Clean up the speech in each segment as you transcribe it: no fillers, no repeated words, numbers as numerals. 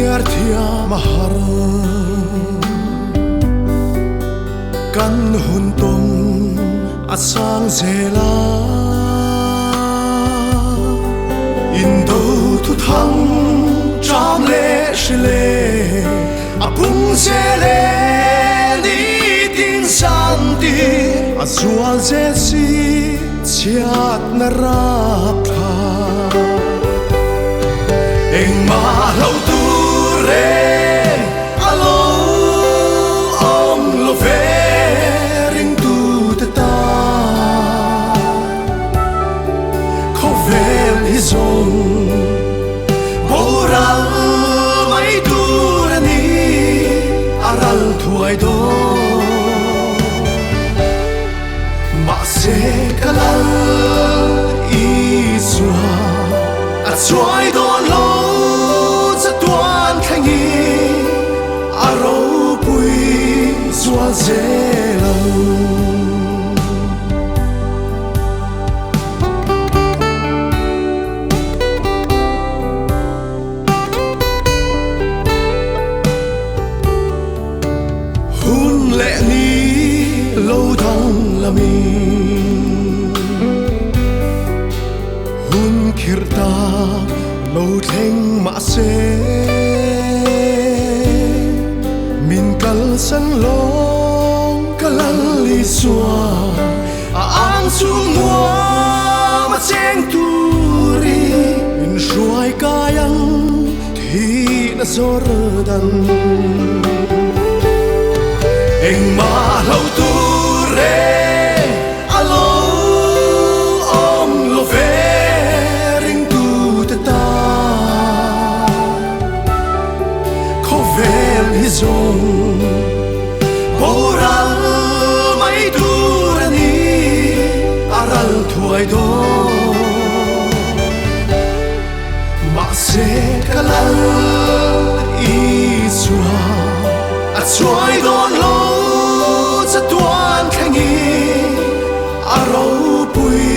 thiar thia mahar kan hun tong asang zela in do thu thang tram le shile apung zele ni tin san ti azual zesi chiat na rakha eng ma lo tu re alo om lo ve ring tu ta ko vel hi zong boral mai tu ni aral thuai do ma se kalal i sua a chuai do lo za tuan khangi a ro pui zua zelo hun le ni lo dang la mi hun khirta lo theng ma se min kal san long kalal li sua a ang su mua ma cheng tu ri min shuai kayang thi na zor dan eng ma lo tu re alo om lo ve ring tu ta ko vel hi zong boral mai tu ni aral thuai do ma se kalal i sua a chuai do lo za tuan khangi a ro pui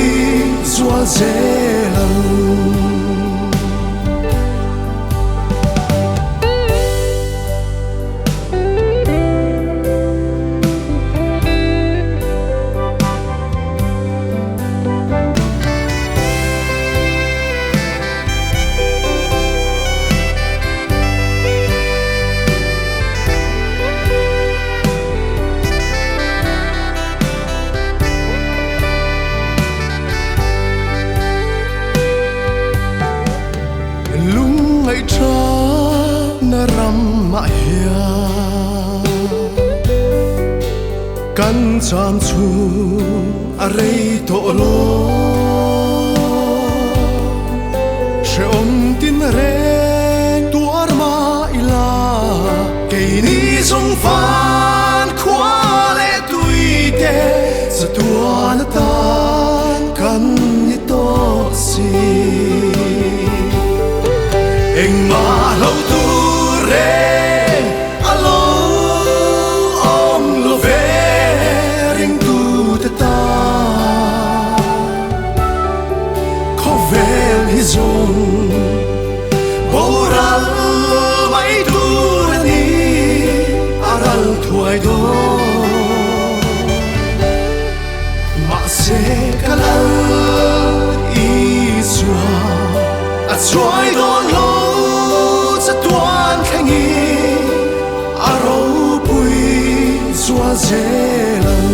zua zelang tra na ram ma hia kan cham chu a rei to lo she om tin re tuar ma ila ke ni song fan khwa le tuite sa tuan tan kan ni to si eng ma lo tu re alo om lo ve ring tu ta ko vel hi zong boral mai tu ni aral thuai do ma se kalal i sua a chuai do lo tuan khangi a ro pui zua zelang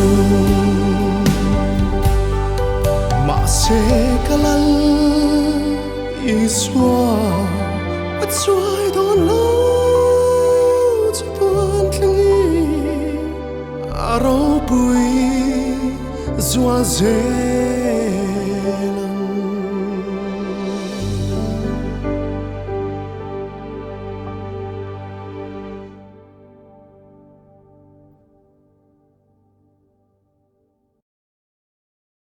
ma se kalal i sua a chuai do lo tuan khangi a ro pui zua zelang